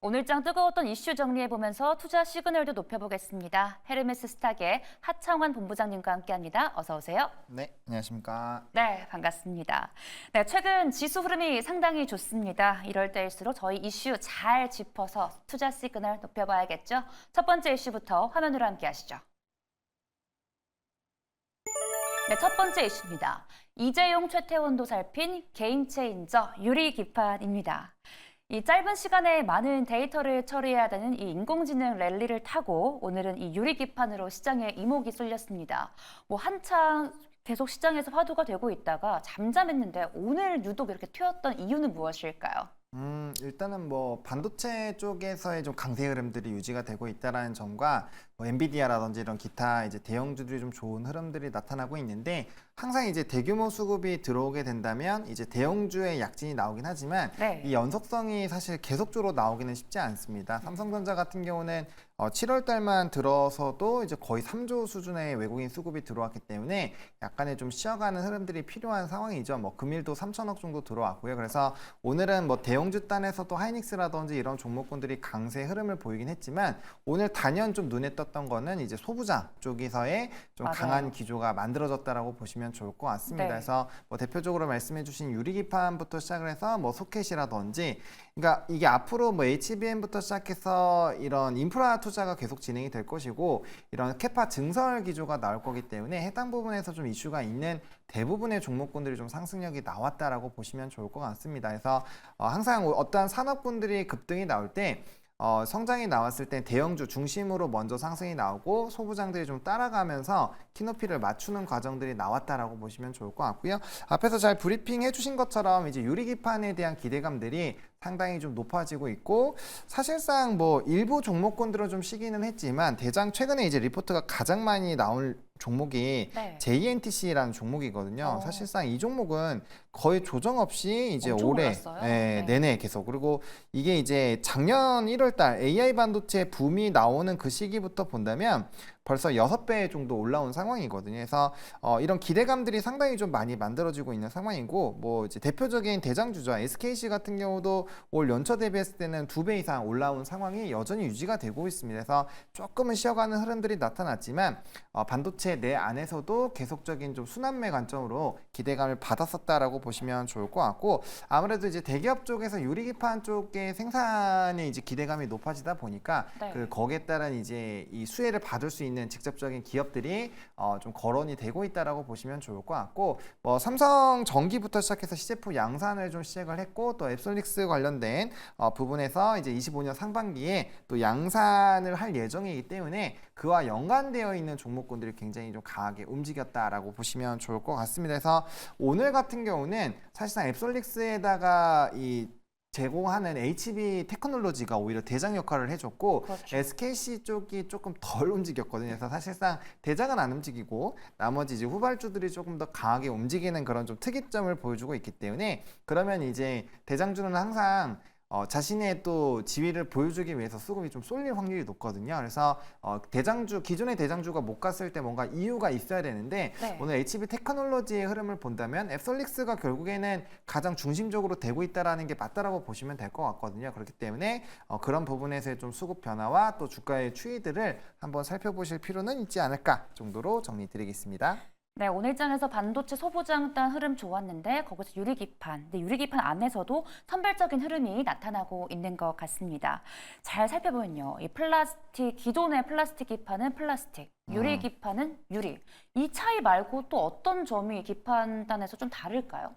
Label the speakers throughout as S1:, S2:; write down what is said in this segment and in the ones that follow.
S1: 오늘장 뜨거웠던 이슈 정리해보면서 투자 시그널도 높여보겠습니다. 헤르메스 스탁의 하창환 본부장님과 함께합니다. 어서 오세요.
S2: 네, 안녕하십니까.
S1: 네, 반갑습니다. 네, 최근 지수 흐름이 상당히 좋습니다. 이럴 때일수록 저희 이슈 잘 짚어서 투자 시그널 높여봐야겠죠. 첫 번째 이슈부터 화면으로 함께하시죠. 네, 첫 번째 이슈입니다. 이재용, 최태원도 살핀 게임 체인저 유리 기판입니다. 이 짧은 시간에 많은 데이터를 처리해야 되는 이 인공지능 랠리를 타고 오늘은 이 유리기판으로 시장에 이목이 쏠렸습니다. 한창 계속 시장에서 화두가 되고 있다가 잠잠했는데 오늘 유독 이렇게 튀었던 이유는 무엇일까요?
S2: 일단은 뭐 반도체 쪽에서의 좀 강세 흐름들이 유지가 되고 있다라는 점과 뭐 엔비디아라든지 이런 기타 이제 대형주들이 좀 좋은 흐름들이 나타나고 있는데 항상 이제 대규모 수급이 들어오게 된다면 이제 대형주의 약진이 나오긴 하지만
S1: 네.
S2: 이 연속성이 사실 계속적으로 나오기는 쉽지 않습니다. 삼성전자 같은 경우는 7월 달만 들어서도 이제 거의 3조 수준의 외국인 수급이 들어왔기 때문에 약간의 좀 쉬어가는 흐름들이 필요한 상황이죠. 뭐 금일도 3천억 정도 들어왔고요. 그래서 오늘은 뭐 대형주 단에서도 하이닉스라든지 이런 종목군들이 강세 흐름을 보이긴 했지만 오늘 단연 좀 눈에 떴던 거는 이제 소부장 쪽에서의 좀
S1: 맞아요.
S2: 강한 기조가 만들어졌다라고 보시면 좋을 것 같습니다.
S1: 네.
S2: 그래서 뭐 대표적으로 말씀해주신 유리기판부터 시작을 해서 뭐 소켓이라든지 그러니까 이게 앞으로 뭐 HBM부터 시작해서 이런 인프라 투자가 계속 진행이 될 것이고 이런 캐파 증설 기조가 나올 거기 때문에 해당 부분에서 좀 이슈가 있는 대부분의 종목군들이 좀 상승력이 나왔다라고 보시면 좋을 것 같습니다. 그래서 항상 어떠한 산업군들이 급등이 나올 때 성장이 나왔을 때 대형주 중심으로 먼저 상승이 나오고 소부장들이 좀 따라가면서 키높이를 맞추는 과정들이 나왔다라고 보시면 좋을 것 같고요. 앞에서 잘 브리핑 해주신 것처럼 이제 유리기판에 대한 기대감들이 상당히 좀 높아지고 있고 사실상 뭐 일부 종목군들은 좀 쉬기는 했지만 최근에 이제 리포트가 가장 많이 나올 종목이
S1: 네.
S2: JNTC라는 종목이거든요.
S1: 어.
S2: 사실상 이 종목은 거의 조정 없이 이제
S1: 엄청
S2: 올해
S1: 올랐어요. 네.
S2: 내내 계속 그리고 이게 이제 작년 1월 달 AI 반도체 붐이 나오는 그 시기부터 본다면 벌써 6배 정도 올라온 상황이거든요. 그래서 이런 기대감들이 상당히 좀 많이 만들어지고 있는 상황이고 뭐 이제 대표적인 대장주죠. SKC 같은 경우도 올 연초 대비했을 때는 2배 이상 올라온 상황이 여전히 유지가 되고 있습니다. 그래서 조금은 쉬어가는 흐름들이 나타났지만 반도체 내 안에서도 계속적인 좀 순환매 관점으로 기대감을 받았었다라고 보시면 좋을 것 같고 아무래도 이제 대기업 쪽에서 유리기판 쪽의 생산에 이제 기대감이 높아지다 보니까
S1: 네.
S2: 거기에 따른 이제 이 수혜를 받을 수 있는 직접적인 기업들이 좀 거론이 되고 있다라고 보시면 좋을 것 같고 뭐 삼성 전기부터 시작해서 시제품 양산을 좀 시작을 했고 또 앱솔릭스 관련된 부분에서 이제 25년 상반기에 또 양산을 할 예정이기 때문에 그와 연관되어 있는 종목군들이 굉장히 좀 강하게 움직였다라고 보시면 좋을 것 같습니다. 그래서 오늘 같은 경우는 사실상 앱솔릭스에다가 이 제공하는 HB 테크놀로지가 오히려 대장 역할을 해줬고
S1: 그렇죠.
S2: SKC 쪽이 조금 덜 움직였거든요. 그래서 사실상 대장은 안 움직이고 나머지 이제 후발주들이 조금 더 강하게 움직이는 그런 좀 특이점을 보여주고 있기 때문에 그러면 이제 대장주는 항상 자신의 또 지위를 보여주기 위해서 수급이 좀 쏠릴 확률이 높거든요. 그래서 기존의 대장주가 못 갔을 때 뭔가 이유가 있어야 되는데
S1: 네.
S2: 오늘 HB 테크놀로지의 흐름을 본다면 앱솔릭스가 결국에는 가장 중심적으로 되고 있다라는 게 맞다라고 보시면 될 것 같거든요. 그렇기 때문에 그런 부분에서의 좀 수급 변화와 또 주가의 추이들을 한번 살펴보실 필요는 있지 않을까 정도로 정리드리겠습니다.
S1: 네, 오늘장에서 반도체 소부장 단 흐름 좋았는데 거기서 유리기판, 근데 유리기판 안에서도 선별적인 흐름이 나타나고 있는 것 같습니다. 잘 살펴보면요, 이 플라스틱, 기존의 플라스틱 기판은 플라스틱, 유리 기판은 유리. 이 차이 말고 또 어떤 점이 기판단에서 좀 다를까요?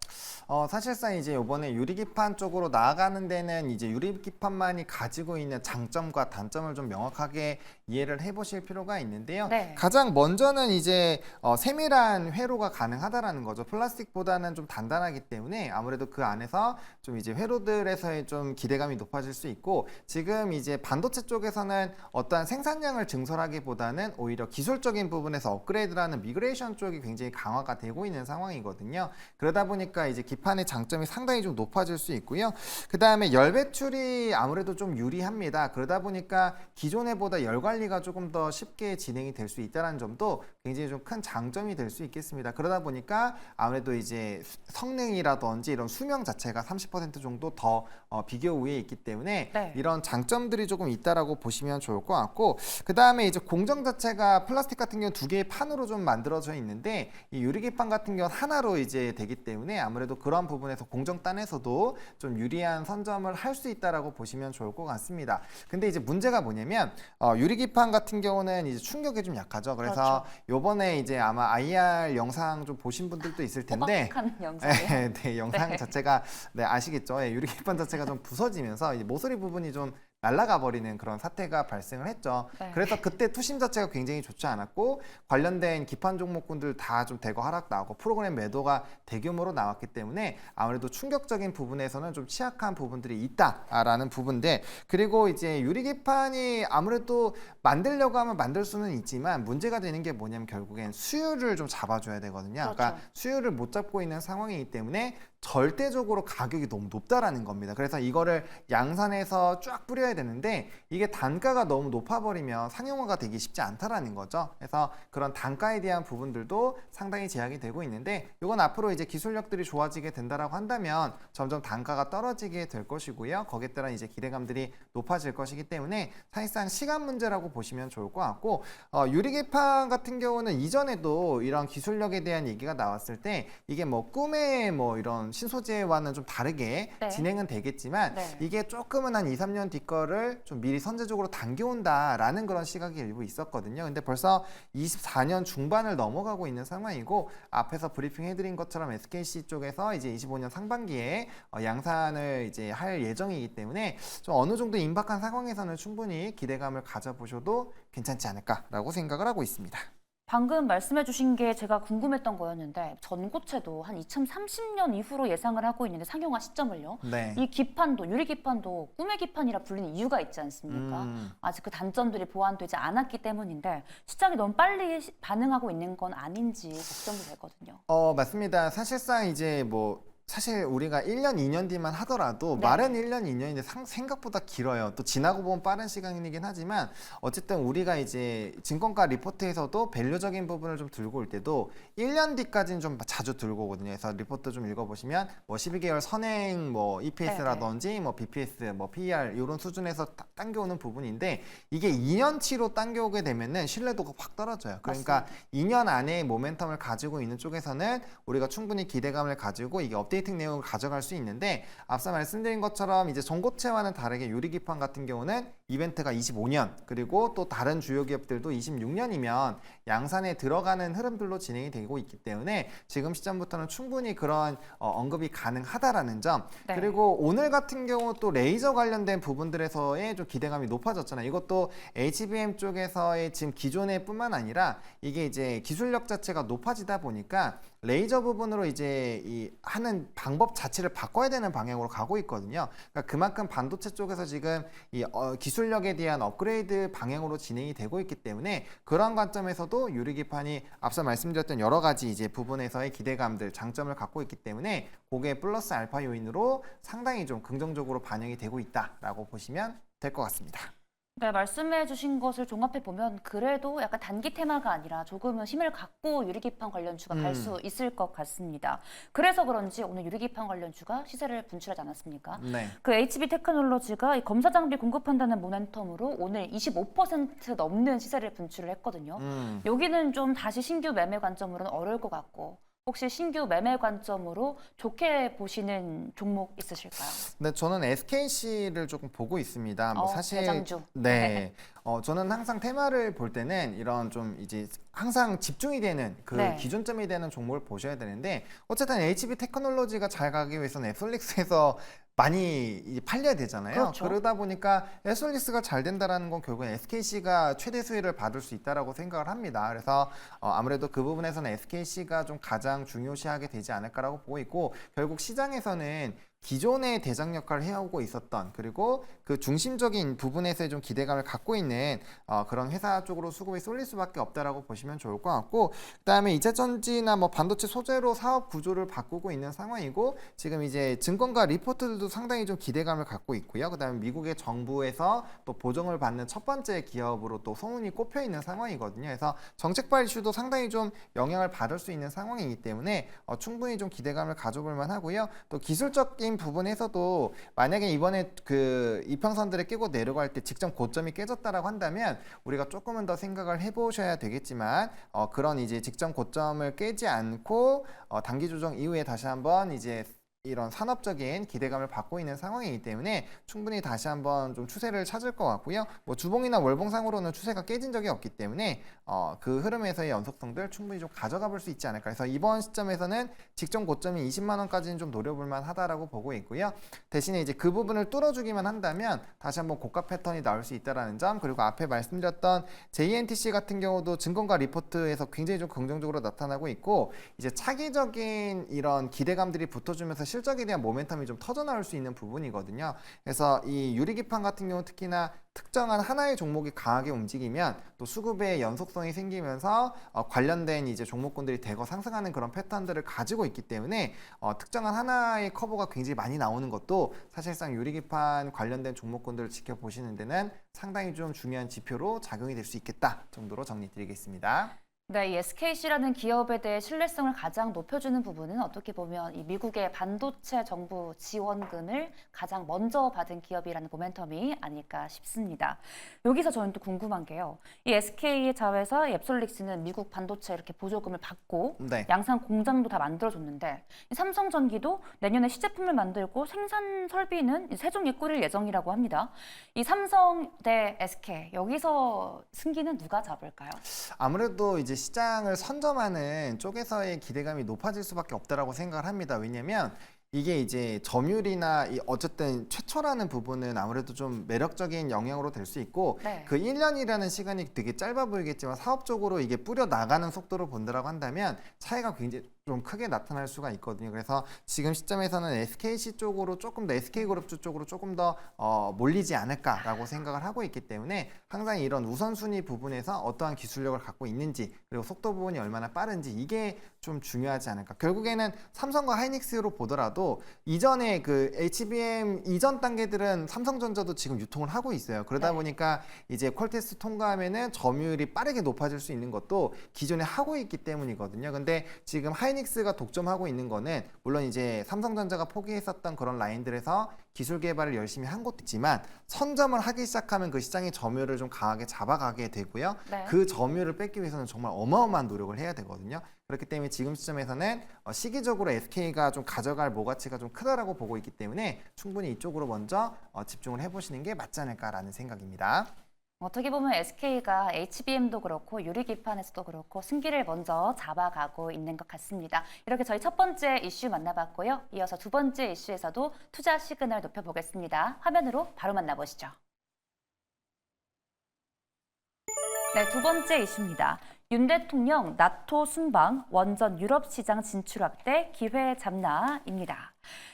S2: 사실상 이제 이번에 유리기판 쪽으로 나아가는 데는 이제 유리기판만이 가지고 있는 장점과 단점을 좀 명확하게 이해를 해보실 필요가 있는데요.
S1: 네.
S2: 가장 먼저는 이제 세밀한 회로가 가능하다라는 거죠. 플라스틱보다는 좀 단단하기 때문에 아무래도 그 안에서 좀 이제 회로들에서의 좀 기대감이 높아질 수 있고 지금 이제 반도체 쪽에서는 어떠한 생산량을 증설하기보다는 오히려 기술적인 부분에서 업그레이드라는 미그레이션 쪽이 굉장히 강화가 되고 있는 상황이거든요. 그러다 보니까 이제 기판의 장점이 상당히 좀 높아질 수 있고요. 그 다음에 열 배출이 아무래도 좀 유리합니다. 그러다 보니까 기존에보다 열 관리가 조금 더 쉽게 진행이 될 수 있다는 점도 굉장히 좀 큰 장점이 될 수 있겠습니다. 그러다 보니까 아무래도 이제 성능이라든지 이런 수명 자체가 30% 정도 더 비교 우위에 있기 때문에
S1: 네.
S2: 이런 장점들이 조금 있다라고 보시면 좋을 것 같고, 그 다음에 이제 공정 자체가 플라스틱 같은 경우는 두 개의 판으로 좀 만들어져 있는데 이 유리기판 같은 경우는 하나로 이제 되기 때문에 아무래도 그런 부분에서 공정단에서도 좀 유리한 선점을 할 수 있다라고 보시면 좋을 것 같습니다. 근데 이제 문제가 뭐냐면 유리기판 같은 경우는 이제 충격이 좀 약하죠. 그래서 요번에 이제 아마 IR 영상 좀 보신 분들도 있을 텐데
S1: 호박하는 영상이요.
S2: 네, 영상
S1: 네.
S2: 자체가 네, 아시겠죠? 예, 유리기판 자체가 좀 부서지면서 이 모서리 부분이 좀 날아가 버리는 그런 사태가 발생을 했죠.
S1: 네.
S2: 그래서 그때 투심 자체가 굉장히 좋지 않았고 관련된 기판 종목군들 다 좀 대거 하락 나오고 프로그램 매도가 대규모로 나왔기 때문에 아무래도 충격적인 부분에서는 좀 취약한 부분들이 있다라는 부분인데, 그리고 이제 유리기판이 아무래도 만들려고 하면 만들 수는 있지만 문제가 되는 게 뭐냐면 결국엔 수율을 좀 잡아줘야 되거든요.
S1: 그렇죠.
S2: 그러니까 수율을 못 잡고 있는 상황이기 때문에 절대적으로 가격이 너무 높다라는 겁니다. 그래서 이거를 양산해서 쫙 뿌려야 되는데 이게 단가가 너무 높아버리면 상용화가 되기 쉽지 않다라는 거죠. 그래서 그런 단가에 대한 부분들도 상당히 제약이 되고 있는데 이건 앞으로 이제 기술력들이 좋아지게 된다라고 한다면 점점 단가가 떨어지게 될 것이고요. 거기에 따른 이제 기대감들이 높아질 것이기 때문에 사실상 시간 문제라고 보시면 좋을 것 같고, 유리기판 같은 경우는 이전에도 이런 기술력에 대한 얘기가 나왔을 때 이게 뭐 꿈의 뭐 이런 신소재와는 좀 다르게
S1: 네.
S2: 진행은 되겠지만
S1: 네.
S2: 이게 조금은 한 2, 3년 뒤 거를 좀 미리 선제적으로 당겨온다라는 그런 시각이 일부 있었거든요. 근데 벌써 24년 중반을 넘어가고 있는 상황이고 앞에서 브리핑 해드린 것처럼 SKC 쪽에서 이제 25년 상반기에 양산을 이제 할 예정이기 때문에 좀 어느 정도 임박한 상황에서는 충분히 기대감을 가져보셔도 괜찮지 않을까라고 생각을 하고 있습니다.
S1: 방금 말씀해 주신 게 제가 궁금했던 거였는데 전고체도 한 2030년 이후로 예상을 하고 있는데 상용화 시점을요.
S2: 네.
S1: 이 기판도 유리 기판도 꿈의 기판이라 불리는 이유가 있지 않습니까? 아직 그 단점들이 보완되지 않았기 때문인데 시장이 너무 빨리 반응하고 있는 건 아닌지 걱정이 되거든요.
S2: 맞습니다. 사실상 이제 뭐 사실 우리가 1년, 2년 뒤만 하더라도
S1: 네.
S2: 말은 1년, 2년인데 생각보다 길어요. 또 지나고 보면 빠른 시간이긴 하지만 어쨌든 우리가 이제 증권가 리포트에서도 밸류적인 부분을 좀 들고 올 때도 1년 뒤까지는 좀 자주 들고 오거든요. 그래서 리포트 좀 읽어보시면 뭐 12개월 선행 뭐 EPS라든지 뭐 BPS, 뭐 PER 이런 수준에서 당겨오는 부분인데 이게 2년치로 당겨오게 되면은 신뢰도가 확 떨어져요. 그러니까 2년 안에 모멘텀을 가지고 있는 쪽에서는 우리가 충분히 기대감을 가지고 이게 업데이트 내용을 가져갈 수 있는데 앞서 말씀드린 것처럼 이제 전고체와는 다르게 유리기판 같은 경우는 이벤트가 25년 그리고 또 다른 주요 기업들도 26년이면 양산에 들어가는 흐름들로 진행이 되고 있기 때문에 지금 시점부터는 충분히 그런 언급이 가능하다라는 점.
S1: 네.
S2: 그리고 오늘 같은 경우 또 레이저 관련된 부분들에서의 좀 기대감이 높아졌잖아요. 이것도 HBM 쪽에서의 지금 기존의 뿐만 아니라 이게 이제 기술력 자체가 높아지다 보니까 레이저 부분으로 이제 이 하는 방법 자체를 바꿔야 되는 방향으로 가고 있거든요. 그러니까 그만큼 반도체 쪽에서 지금 이 기술력에 대한 업그레이드 방향으로 진행이 되고 있기 때문에 그런 관점에서도 유리기판이 앞서 말씀드렸던 여러 가지 이제 부분에서의 기대감들, 장점을 갖고 있기 때문에 그게 플러스 알파 요인으로 상당히 좀 긍정적으로 반영이 되고 있다라고 보시면 될 것 같습니다.
S1: 네, 말씀해 주신 것을 종합해 보면 그래도 약간 단기 테마가 아니라 조금은 힘을 갖고 유리기판 관련주가 갈 수 있을 것 같습니다. 그래서 그런지 오늘 유리기판 관련주가 시세를 분출하지 않았습니까?
S2: 네.
S1: 그 HB 테크놀로지가 이 검사 장비 공급한다는 모멘텀으로 오늘 25% 넘는 시세를 분출을 했거든요. 여기는 좀 다시 신규 매매 관점으로는 어려울 것 같고 혹시 신규 매매 관점으로 좋게 보시는 종목 있으실까요?
S2: 네, 저는 SKC를 조금 보고 있습니다. 뭐 사실
S1: 대장주.
S2: 네, 저는 항상 테마를 볼 때는 이런 좀 이제 항상 집중이 되는 그
S1: 네.
S2: 기준점이 되는 종목을 보셔야 되는데 어쨌든 HB 테크놀로지가 잘 가기 위해서는 에솔릭스에서 많이 이제 팔려야 되잖아요.
S1: 그렇죠.
S2: 그러다 보니까 에솔릭스가 잘 된다라는 건 결국엔 SKC가 최대 수혜를 받을 수 있다라고 생각을 합니다. 그래서 아무래도 그 부분에서는 SKC가 좀 가장 중요시하게 되지 않을까라고 보고 있고 결국 시장에서는 기존의 대장 역할을 해오고 있었던, 그리고 그 중심적인 부분에서의 좀 기대감을 갖고 있는 그런 회사 쪽으로 수급이 쏠릴 수밖에 없다라고 보시면 좋을 것 같고, 그다음에 이차전지나 뭐 반도체 소재로 사업 구조를 바꾸고 있는 상황이고, 지금 이제 증권가 리포트들도 상당히 좀 기대감을 갖고 있고요. 그다음에 미국의 정부에서 또 보정을 받는 첫 번째 기업으로 또 소문이 꼽혀 있는 상황이거든요. 그래서 정책발 이슈도 상당히 좀 영향을 받을 수 있는 상황이기 때문에 충분히 좀 기대감을 가져볼 만하고요. 또 기술적인 부분에서도 만약에 이번에 그 이평선들을 깨고 내려갈 때 직전 고점이 깨졌다라고 한다면 우리가 조금은 더 생각을 해보셔야 되겠지만, 그런 이제 직전 고점을 깨지 않고 단기 조정 이후에 다시 한번 이제 이런 산업적인 기대감을 받고 있는 상황이기 때문에 충분히 다시 한번 좀 추세를 찾을 것 같고요. 뭐 주봉이나 월봉상으로는 추세가 깨진 적이 없기 때문에 그 흐름에서의 연속성들 충분히 좀 가져가 볼 수 있지 않을까. 그래서 이번 시점에서는 직전 고점이 20만 원까지는 좀 노려볼 만하다라고 보고 있고요. 대신에 이제 그 부분을 뚫어주기만 한다면 다시 한번 고가 패턴이 나올 수 있다라는 점, 그리고 앞에 말씀드렸던 JNTC 같은 경우도 증권가 리포트에서 굉장히 좀 긍정적으로 나타나고 있고, 이제 차기적인 이런 기대감들이 붙어주면서 실적에 대한 모멘텀이 좀 터져 나올 수 있는 부분이거든요. 그래서 이 유리기판 같은 경우 특히나 특정한 하나의 종목이 강하게 움직이면 또 수급의 연속성이 생기면서 관련된 이제 종목군들이 대거 상승하는 그런 패턴들을 가지고 있기 때문에 특정한 하나의 커버가 굉장히 많이 나오는 것도 사실상 유리기판 관련된 종목군들을 지켜보시는 데는 상당히 좀 중요한 지표로 작용이 될 수 있겠다 정도로 정리드리겠습니다.
S1: 네, 이 SKC라는 기업에 대해 신뢰성을 가장 높여주는 부분은 어떻게 보면 이 미국의 반도체 정부 지원금을 가장 먼저 받은 기업이라는 모멘텀이 아닐까 싶습니다. 여기서 저는 또 궁금한 게요. 이 SK의 자회사 앱솔릭스는 미국 반도체 이렇게 보조금을 받고
S2: 네.
S1: 양산 공장도 다 만들어줬는데, 이 삼성전기도 내년에 시제품을 만들고 생산 설비는 세종에 꾸릴 예정이라고 합니다. 이 삼성 대 SK, 여기서 승기는 누가 잡을까요?
S2: 아무래도 이제 시장을 선점하는 쪽에서의 기대감이 높아질 수밖에 없다라고 생각을 합니다. 왜냐면 이게 이제 점유율이나 어쨌든 최초라는 부분은 아무래도 좀 매력적인 영향으로 될 수 있고,
S1: 네.
S2: 그 1년이라는 시간이 되게 짧아 보이겠지만 사업적으로 이게 뿌려 나가는 속도로 본다라고 한다면 차이가 굉장히 좀 크게 나타날 수가 있거든요. 그래서 지금 시점에서는 SKC 쪽으로 조금 더, SK그룹주 쪽으로 조금 더 몰리지 않을까라고 생각을 하고 있기 때문에 항상 이런 우선순위 부분에서 어떠한 기술력을 갖고 있는지, 그리고 속도 부분이 얼마나 빠른지, 이게 좀 중요하지 않을까. 결국에는 삼성과 하이닉스로 보더라도 이전에 그 HBM 이전 단계들은 삼성전자도 지금 유통을 하고 있어요. 그러다
S1: 네.
S2: 보니까 이제 퀄테스트 통과하면은 점유율이 빠르게 높아질 수 있는 것도 기존에 하고 있기 때문이거든요. 근데 지금 하이닉스가 독점하고 있는 거는 물론 이제 삼성전자가 포기했었던 그런 라인들에서 기술 개발을 열심히 한 것도 있지만, 선점을 하기 시작하면 그 시장의 점유율을 좀 강하게 잡아가게 되고요.
S1: 네.
S2: 그 점유율을 뺏기 위해서는 정말 어마어마한 노력을 해야 되거든요. 그렇기 때문에 지금 시점에서는 시기적으로 SK가 좀 가져갈 모가치가 좀 크다라고 보고 있기 때문에 충분히 이쪽으로 먼저 집중을 해보시는 게 맞지 않을까라는 생각입니다.
S1: 어떻게 보면 SK가 HBM도 그렇고 유리기판에서도 그렇고 승기를 먼저 잡아가고 있는 것 같습니다. 이렇게 저희 첫 번째 이슈 만나봤고요. 이어서 두 번째 이슈에서도 투자 시그널 높여보겠습니다. 화면으로 바로 만나보시죠. 네, 두 번째 이슈입니다. 윤 대통령 나토 순방, 원전 유럽 시장 진출 확대 기회 잡나입니다.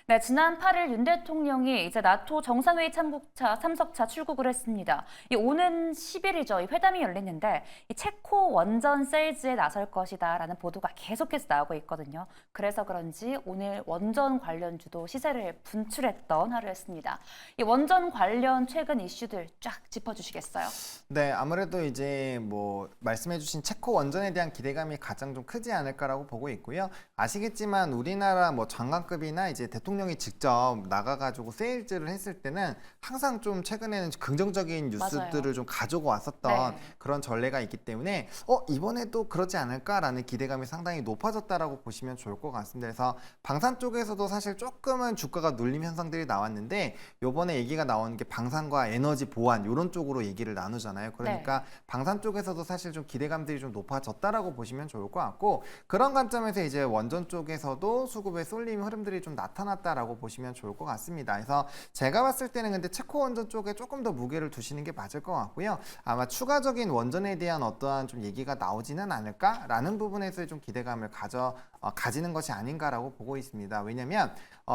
S1: 네, 지난 8일 윤 대통령이 이제 나토 정상회의 참석차 출국을 했습니다. 이 오는 10일이죠. 이 회담이 열리는데 이 체코 원전 세일즈에 나설 것이다라는 보도가 계속해서 나오고 있거든요. 그래서 그런지 오늘 원전 관련주도 시세를 분출했던 하루였습니다. 이 원전 관련 최근 이슈들 쫙 짚어주시겠어요?
S2: 네, 아무래도 이제 뭐 말씀해주신 체코 원전에 대한 기대감이 가장 좀 크지 않을까라고 보고 있고요. 아시겠지만 우리나라 뭐 장관급이나 이제 대통령이 직접 나가가지고 세일즈를 했을 때는 항상 좀 최근에는 긍정적인 뉴스들을
S1: 맞아요.
S2: 좀 가지고 왔었던
S1: 네.
S2: 그런 전례가 있기 때문에 이번에도 그러지 않을까라는 기대감이 상당히 높아졌다라고 보시면 좋을 것 같습니다. 그래서 방산 쪽에서도 사실 조금은 주가가 눌림 현상들이 나왔는데, 요번에 얘기가 나오는 게 방산과 에너지 보안 이런 쪽으로 얘기를 나누잖아요. 그러니까 방산 쪽에서도 사실 좀 기대감들이 좀 높아졌다라고 보시면 좋을 것 같고, 그런 관점에서 이제 원전 쪽에서도 수급의 쏠림 흐름들이 좀 나타났다라고 보시면 좋을 것 같습니다. 그래서 제가 봤을 때는 근데 체코 원전 쪽에 조금 더 무게를 두시는 게 맞을 것 같고요. 아마 추가적인 원전에 대한 어떠한 좀 얘기가 나오지는 않을까라는 부분에서 좀 기대감을 가지는 것이 아닌가라고 보고 있습니다. 왜냐면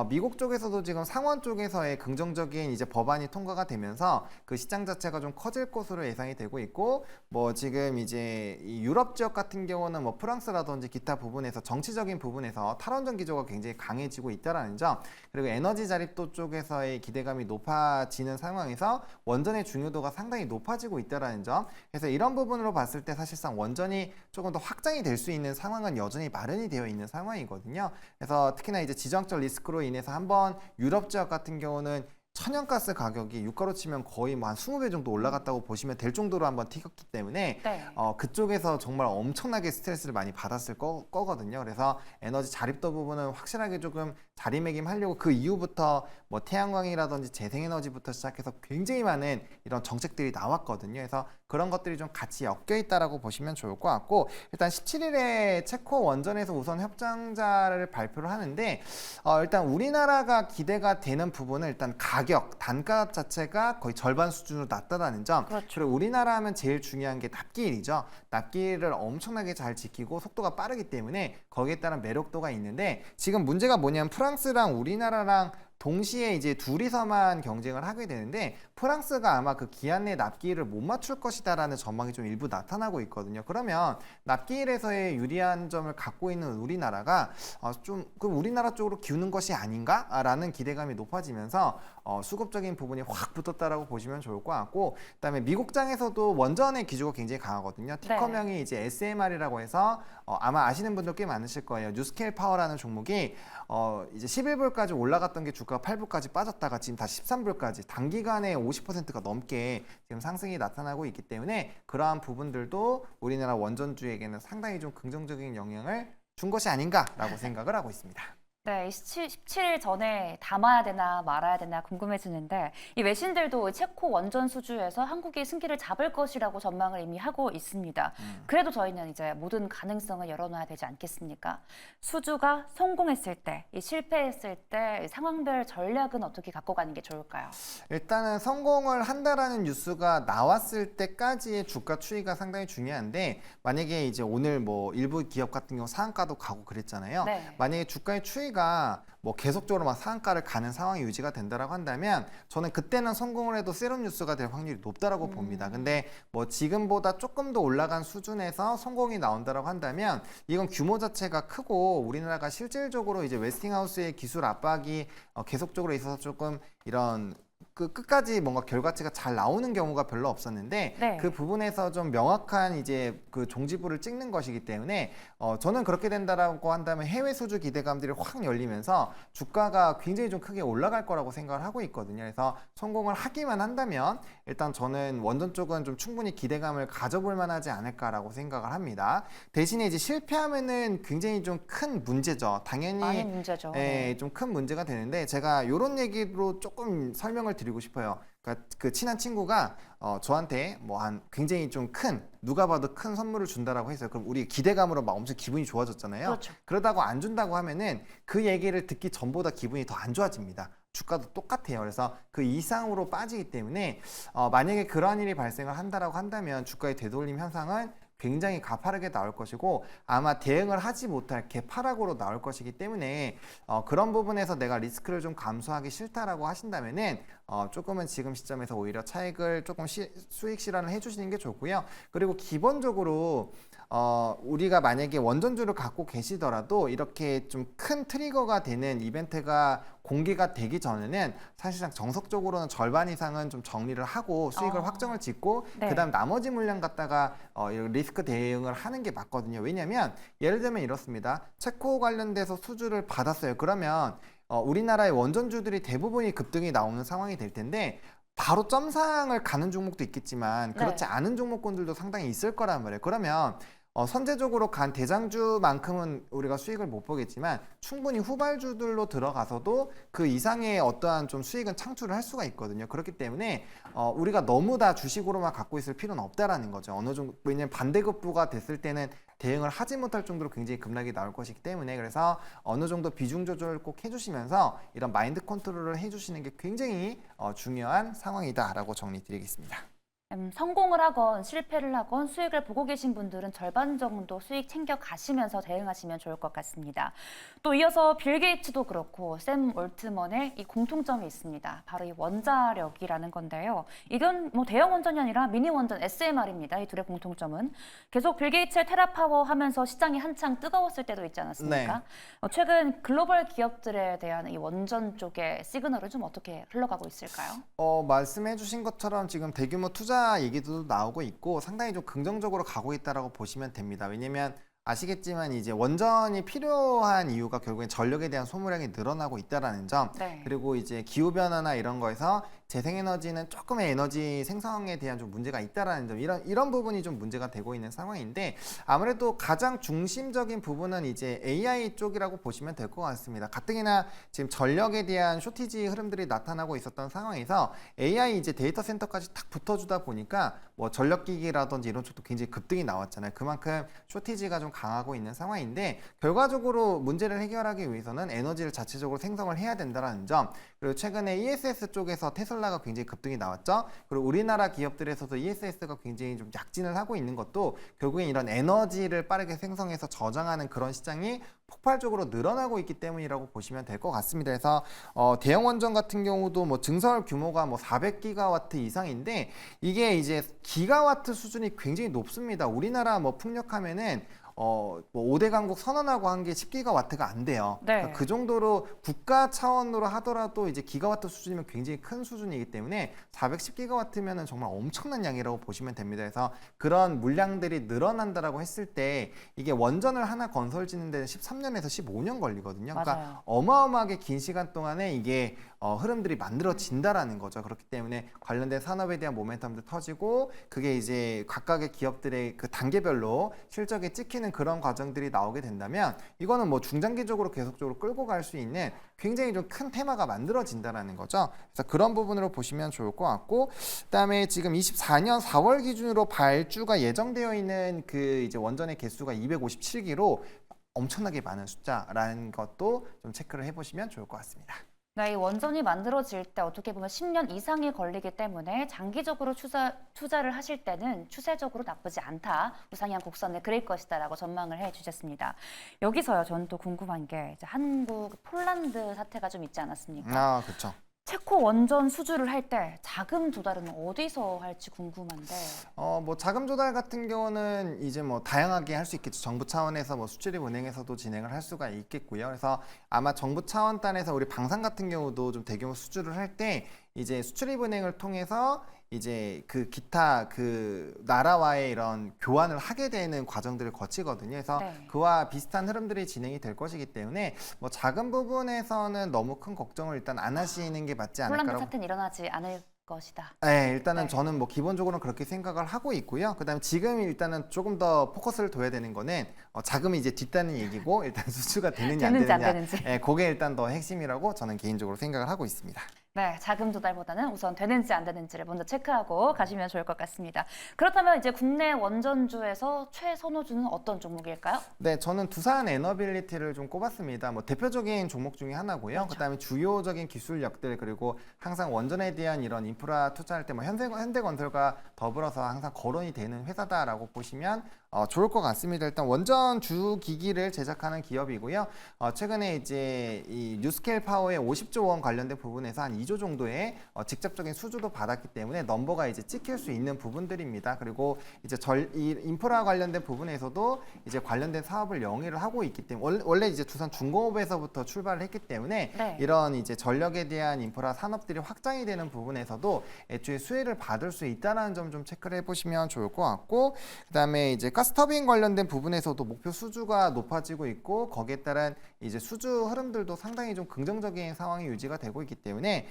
S2: 미국 쪽에서도 지금 상원 쪽에서의 긍정적인 이제 법안이 통과가 되면서 그 시장 자체가 좀 커질 것으로 예상이 되고 있고, 뭐 지금 이제 이 유럽 지역 같은 경우는 뭐 프랑스라든지 기타 부분에서 정치적인 부분에서 탈원전 기조가 굉장히 강해지고 있다라는 점, 그리고 에너지 자립도 쪽에서의 기대감이 높아지는 상황에서 원전의 중요도가 상당히 높아지고 있다라는 점, 그래서 이런 부분으로 봤을 때 사실상 원전이 조금 더 확장이 될 수 있는 상황은 여전히 마련이 되어 있는 상황이거든요. 그래서 특히나 이제 지정학적 리스크로 인해서 한번 유럽 지역 같은 경우는 천연가스 가격이 유가로 치면 거의 뭐 한 20배 정도 올라갔다고 보시면 될 정도로 한번 튀겼기 때문에
S1: 네.
S2: 그쪽에서 정말 엄청나게 스트레스를 많이 받았을 거거든요. 그래서 에너지 자립도 부분은 확실하게 조금 자리매김하려고 그 이후부터 뭐 태양광이라든지 재생에너지부터 시작해서 굉장히 많은 이런 정책들이 나왔거든요. 그래서 그런 것들이 좀 같이 엮여 있다라고 보시면 좋을 것 같고, 일단 17일에 체코 원전에서 우선 협상자를 발표를 하는데 일단 우리나라가 기대가 되는 부분은 일단 가격, 단가 자체가 거의 절반 수준으로 낮다라는 점.
S1: 그렇죠.
S2: 그리고 우리나라 하면 제일 중요한 게 납기일이죠. 납기일을 엄청나게 잘 지키고 속도가 빠르기 때문에 거기에 따른 매력도가 있는데, 지금 문제가 뭐냐면 프랑스랑 우리나라랑 동시에 이제 둘이서만 경쟁을 하게 되는데 프랑스가 아마 그 기한 내 납기일을 못 맞출 것이다라는 전망이 좀 일부 나타나고 있거든요. 그러면 납기일에서의 유리한 점을 갖고 있는 우리나라가 좀 그럼 우리나라 쪽으로 기우는 것이 아닌가라는 기대감이 높아지면서 수급적인 부분이 확 붙었다라고 보시면 좋을 것 같고, 그다음에 미국장에서도 원전의 기조가 굉장히 강하거든요. 티커명이 이제 SMR이라고 해서 아마 아시는 분들 꽤 많으실 거예요. 뉴스케일 파워라는 종목이 이제 11불까지 올라갔던 게 주가가 8불까지 빠졌다가 지금 다시 13불까지 단기간에 50%가 넘게 지금 상승이 나타나고 있기 때문에 그러한 부분들도 우리나라 원전주에게는 상당히 좀 긍정적인 영향을 준 것이 아닌가라고 생각을 하고 있습니다.
S1: 네, 17일 전에 담아야 되나 말아야 되나 궁금해지는데, 이 외신들도 체코 원전 수주에서 한국이 승기를 잡을 것이라고 전망을 이미 하고 있습니다. 그래도 저희는 이제 모든 가능성을 열어놔야 되지 않겠습니까? 수주가 성공했을 때, 이 실패했을 때 상황별 전략은 어떻게 갖고 가는 게 좋을까요?
S2: 일단은 성공을 한다라는 뉴스가 나왔을 때까지의 주가 추이가 상당히 중요한데, 만약에 이제 오늘 뭐 일부 기업 같은 경우 상한가도 가고 그랬잖아요.
S1: 네.
S2: 만약에 주가의 추이가 뭐 계속적으로 막 상한가를 가는 상황이 유지가 된다라고 한다면 저는 그때는 성공을 해도 세럼 뉴스가 될 확률이 높다라고 봅니다. 근데 뭐 지금보다 조금 더 올라간 수준에서 성공이 나온다라고 한다면 이건 규모 자체가 크고 우리나라가 실질적으로 이제 웨스팅하우스의 기술 압박이 계속적으로 있어서 조금 이런 끝까지 뭔가 결과치가 잘 나오는 경우가 별로 없었는데,
S1: 네.
S2: 그 부분에서 좀 명확한 이제 그 종지부를 찍는 것이기 때문에 저는 그렇게 된다라고 한다면 해외 수주 기대감들이 확 열리면서 주가가 굉장히 좀 크게 올라갈 거라고 생각을 하고 있거든요. 그래서 성공을 하기만 한다면 일단 저는 원전 쪽은 좀 충분히 기대감을 가져볼 만하지 않을까라고 생각을 합니다. 대신에 이제 실패하면은 굉장히 좀 큰 문제죠. 당연히
S1: 많이 문제죠.
S2: 예, 좀 큰 문제가 되는데 제가 이런 얘기로 조금 설명을 드리고 싶어요. 그러니까 그 친한 친구가 저한테 뭐 한 굉장히 좀 큰, 누가 봐도 큰 선물을 준다라고 했어요. 그럼 우리 기대감으로 막 엄청 기분이 좋아졌잖아요.
S1: 그렇죠.
S2: 그러다고 안 준다고 하면은 그 얘기를 듣기 전보다 기분이 더 안 좋아집니다. 주가도 똑같아요. 그래서 그 이상으로 빠지기 때문에 만약에 그러한 일이 발생을 한다라고 한다면 주가의 되돌림 현상은 굉장히 가파르게 나올 것이고 아마 대응을 하지 못할 개파락으로 나올 것이기 때문에 그런 부분에서 내가 리스크를 좀 감수하기 싫다라고 하신다면은 조금은 지금 시점에서 오히려 차익을 조금 수익 실현을 해주시는 게 좋고요. 그리고 기본적으로 우리가 만약에 원전주를 갖고 계시더라도 이렇게 좀 큰 트리거가 되는 이벤트가 공개가 되기 전에는 사실상 정석적으로는 절반 이상은 좀 정리를 하고 수익을 확정을 짓고
S1: 네.
S2: 그다음 나머지 물량 갖다가 리스크 대응을 하는 게 맞거든요. 왜냐하면 예를 들면 이렇습니다. 체코 관련돼서 수주를 받았어요. 그러면 우리나라의 원전주들이 대부분이 급등이 나오는 상황이 될 텐데 바로 점상을 가는 종목도 있겠지만 그렇지
S1: 네.
S2: 않은 종목군들도 상당히 있을 거란 말이에요. 그러면 선제적으로 간 대장주만큼은 우리가 수익을 못 보겠지만 충분히 후발주들로 들어가서도 그 이상의 어떠한 좀 수익은 창출을 할 수가 있거든요. 그렇기 때문에 우리가 너무 다 주식으로만 갖고 있을 필요는 없다라는 거죠. 어느 정도, 왜냐면 반대급부가 됐을 때는 대응을 하지 못할 정도로 굉장히 급락이 나올 것이기 때문에 그래서 어느 정도 비중 조절 꼭 해주시면서 이런 마인드 컨트롤을 해주시는 게 굉장히 중요한 상황이다라고 정리 드리겠습니다.
S1: 성공을 하건 실패를 하건 수익을 보고 계신 분들은 절반 정도 수익 챙겨 가시면서 대응하시면 좋을 것 같습니다. 또 이어서 빌 게이츠도 그렇고 샘 올트먼의 이 공통점이 있습니다. 바로 이 원자력이라는 건데요. 이건 뭐 대형 원전이 아니라 미니 원전 SMR입니다. 이 둘의 공통점은 계속 빌 게이츠의 테라파워 하면서 시장이 한창 뜨거웠을 때도 있지 않았습니까?
S2: 네.
S1: 최근 글로벌 기업들에 대한 이 원전 쪽의 시그널은 좀 어떻게 흘러가고 있을까요?
S2: 말씀해주신 것처럼 지금 대규모 투자 얘기도 나오고 있고 상당히 좀 긍정적으로 가고 있다라고 보시면 됩니다. 왜냐면 아시겠지만 이제 원전이 필요한 이유가 결국엔 전력에 대한 소모량이 늘어나고 있다라는 점,
S1: 네.
S2: 그리고 이제 기후 변화나 이런 거에서 재생에너지는 조금의 에너지 생성에 대한 좀 문제가 있다라는 점, 이런 부분이 좀 문제가 되고 있는 상황인데 아무래도 가장 중심적인 부분은 이제 AI 쪽이라고 보시면 될 것 같습니다. 가뜩이나 지금 전력에 대한 쇼티지 흐름들이 나타나고 있었던 상황에서 AI 이제 데이터 센터까지 탁 붙어주다 보니까 뭐 전력기기라든지 이런 쪽도 굉장히 급등이 나왔잖아요. 그만큼 쇼티지가 좀 강하고 있는 상황인데 결과적으로 문제를 해결하기 위해서는 에너지를 자체적으로 생성을 해야 된다는 점, 그리고 최근에 ESS 쪽에서 테슬라가 굉장히 급등이 나왔죠. 그리고 우리나라 기업들에서도 ESS가 굉장히 좀 약진을 하고 있는 것도 결국엔 이런 에너지를 빠르게 생성해서 저장하는 그런 시장이 폭발적으로 늘어나고 있기 때문이라고 보시면 될 것 같습니다. 그래서 대형 원전 같은 경우도 뭐 증설 규모가 뭐 400기가와트 이상인데 이게 이제 기가와트 수준이 굉장히 높습니다. 우리나라 뭐 풍력하면은 뭐 5대 강국 선언하고 한 게 10기가와트가 안 돼요.
S1: 네.
S2: 그러니까 그 정도로 국가 차원으로 하더라도 이제 기가와트 수준이면 굉장히 큰 수준이기 때문에 410기가와트면은 정말 엄청난 양이라고 보시면 됩니다. 그래서 그런 물량들이 늘어난다라고 했을 때 이게 원전을 하나 건설 짓는 데는 13년에서 15년 걸리거든요.
S1: 맞아요.
S2: 그러니까 어마어마하게 긴 시간 동안에 이게 흐름들이 만들어진다라는 거죠. 그렇기 때문에 관련된 산업에 대한 모멘텀도 터지고 그게 이제 각각의 기업들의 그 단계별로 실적에 찍히는 그런 과정들이 나오게 된다면 이거는 뭐 중장기적으로 계속적으로 끌고 갈 수 있는 굉장히 좀 큰 테마가 만들어진다라는 거죠. 그래서 그런 부분으로 보시면 좋을 것 같고, 그다음에 지금 24년 4월 기준으로 발주가 예정되어 있는 그 이제 원전의 개수가 257기로 엄청나게 많은 숫자라는 것도 좀 체크를 해보시면 좋을 것 같습니다.
S1: 네, 이 원전이 만들어질 때 어떻게 보면 10년 이상이 걸리기 때문에 장기적으로 투자를 하실 때는 추세적으로 나쁘지 않다. 우상향 곡선을 그릴 것이다라고 전망을 해주셨습니다. 여기서요, 저는 또 궁금한 게 이제 한국, 폴란드 사태가 좀 있지 않았습니까?
S2: 그렇죠.
S1: 체코 원전 수주를 할 때 자금 조달은 어디서 할지 궁금한데.
S2: 뭐 자금 조달 같은 경우는 이제 뭐 다양하게 할 수 있겠죠. 정부 차원에서 뭐 수출입은행에서도 진행을 할 수가 있겠고요. 그래서 아마 정부 차원 단에서 우리 방산 같은 경우도 좀 대규모 수주를 할 때 이제 수출입은행을 통해서 이제 그 기타 그 나라와의 이런 교환을 하게 되는 과정들을 거치거든요. 그래서
S1: 네.
S2: 그와 비슷한 흐름들이 진행이 될 것이기 때문에 뭐 작은 부분에서는 너무 큰 걱정을 일단 안 하시는 게 맞지
S1: 폴란드
S2: 않을까라고.
S1: 사태는 일어나지 않을 것이다.
S2: 네, 일단은
S1: 네.
S2: 저는 뭐 기본적으로는 그렇게 생각을 하고 있고요. 그다음에 지금 일단은 조금 더 포커스를 둬야 되는 거는 자금이 이제 뒤따는 얘기고 일단 수주가 되느냐 안
S1: 되는지 안
S2: 되느냐.
S1: 되는지.
S2: 네, 그게 일단 더 핵심이라고 저는 개인적으로 생각을 하고 있습니다.
S1: 네, 자금 조달보다는 우선 되는지 안 되는지를 먼저 체크하고 가시면 좋을 것 같습니다. 그렇다면 이제 국내 원전주에서 최선호주는 어떤 종목일까요?
S2: 네, 저는 두산 에너빌리티를 좀 꼽았습니다. 뭐 대표적인 종목 중에 하나고요.
S1: 그렇죠.
S2: 그다음에 주요적인 기술력들 그리고 항상 원전에 대한 이런 인프라 투자할 때 뭐 현대건설과 더불어서 항상 거론이 되는 회사다라고 보시면 좋을 것 같습니다. 일단 원전 주 기기를 제작하는 기업이고요. 최근에 이제 이 뉴스케일 파워의 50조 원 관련된 부분에서 한 2조 정도의 직접적인 수주도 받았기 때문에 넘버가 이제 찍힐 수 있는 부분들입니다. 그리고 이제 이 인프라 관련된 부분에서도 이제 관련된 사업을 영위를 하고 있기 때문에 원래 이제 두산 중공업에서부터 출발을 했기 때문에
S1: 네.
S2: 이런 이제 전력에 대한 인프라 산업들이 확장이 되는 부분에서도 애초에 수혜를 받을 수 있다는 점 좀 체크를 해보시면 좋을 것 같고, 그다음에 이제 가스터빈 관련된 부분에서도 목표 수주가 높아지고 있고 거기에 따른 이제 수주 흐름들도 상당히 좀 긍정적인 상황이 유지가 되고 있기 때문에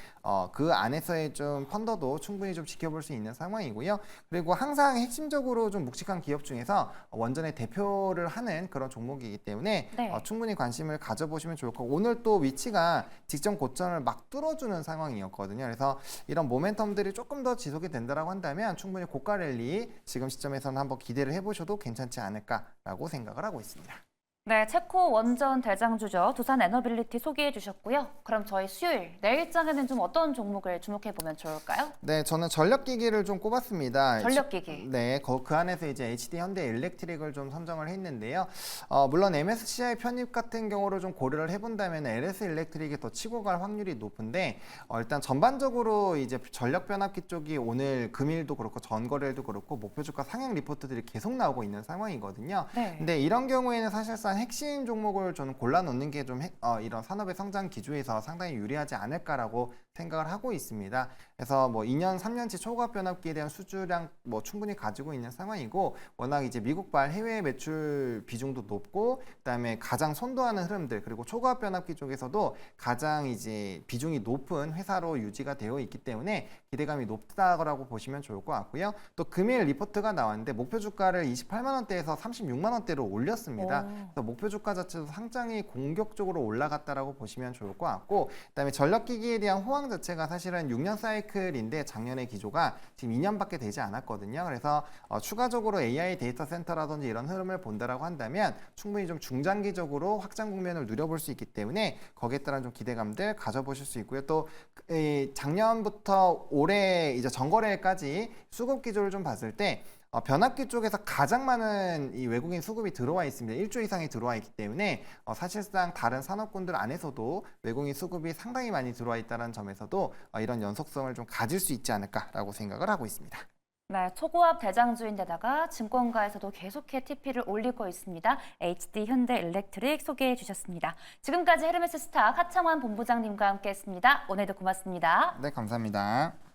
S2: 그 안에서의 좀 펀더도 충분히 좀 지켜볼 수 있는 상황이고요. 그리고 항상 핵심적으로 좀 묵직한 기업 중에서 원전의 대표를 하는 그런 종목이기 때문에
S1: 네.
S2: 충분히 관심을 가져보시면 좋을 거고, 오늘 또 위치가 직전 고점을 막 뚫어주는 상황이었거든요. 그래서 이런 모멘텀들이 조금 더 지속이 된다라고 한다면 충분히 고가 랠리 지금 시점에서는 한번 기대를 해보셔도 괜찮지 않을까라고 생각을 하고 있습니다.
S1: 네, 체코 원전 대장주죠. 두산 에너빌리티 소개해 주셨고요. 그럼 저희 수요일 내일장에는 좀 어떤 종목을 주목해 보면 좋을까요?
S2: 네, 저는 전력기기를 좀 꼽았습니다.
S1: 전력기기.
S2: 네, 그 안에서 이제 HD 현대 일렉트릭을 좀 선정을 했는데요. 물론 MSCI 편입 같은 경우를 좀 고려를 해본다면 LS 일렉트릭이 더 치고 갈 확률이 높은데 일단 전반적으로 이제 전력 변압기 쪽이 오늘 금일도 그렇고 전거래일도 그렇고 목표 주가 상향 리포트들이 계속 나오고 있는 상황이거든요.
S1: 네.
S2: 근데 이런 경우에는 사실상 핵심 종목을 저는 골라 놓는 게 좀 이런 산업의 성장 기조에서 상당히 유리하지 않을까라고 생각을 하고 있습니다. 그래서 뭐 2년, 3년치 초과합 변압기에 대한 수주량 뭐 충분히 가지고 있는 상황이고 워낙 이제 미국발 해외 매출 비중도 높고 그다음에 가장 선도하는 흐름들 그리고 초과합 변압기 쪽에서도 가장 이제 비중이 높은 회사로 유지가 되어 있기 때문에 기대감이 높다고 보시면 좋을 것 같고요. 또 금일 리포트가 나왔는데 목표 주가를 28만 원대에서 36만 원대로 올렸습니다. 그래서 목표 주가 자체도 상당히 공격적으로 올라갔다라고 보시면 좋을 것 같고 그다음에 전력기기에 대한 호황 자체가 사실은 6년 사이클인데 작년의 기조가 지금 2년밖에 되지 않았거든요. 그래서 추가적으로 AI 데이터 센터라든지 이런 흐름을 본다라고 한다면 충분히 좀 중장기적으로 확장 국면을 누려볼 수 있기 때문에 거기에 따른 좀 기대감들 가져보실 수 있고요. 또 작년부터 올해 이제 전거래까지 수급 기조를 좀 봤을 때 변압기 쪽에서 가장 많은 이 외국인 수급이 들어와 있습니다. 1조 이상이 들어와 있기 때문에 사실상 다른 산업군들 안에서도 외국인 수급이 상당히 많이 들어와 있다는 점에서도 이런 연속성을 좀 가질 수 있지 않을까라고 생각을 하고 있습니다.
S1: 네, 초고압 대장주인데다가 증권가에서도 계속해 TP를 올리고 있습니다. HD 현대 일렉트릭 소개해 주셨습니다. 지금까지 헤르메스 스탁 하창환 본부장님과 함께했습니다. 오늘도 고맙습니다.
S2: 네, 감사합니다.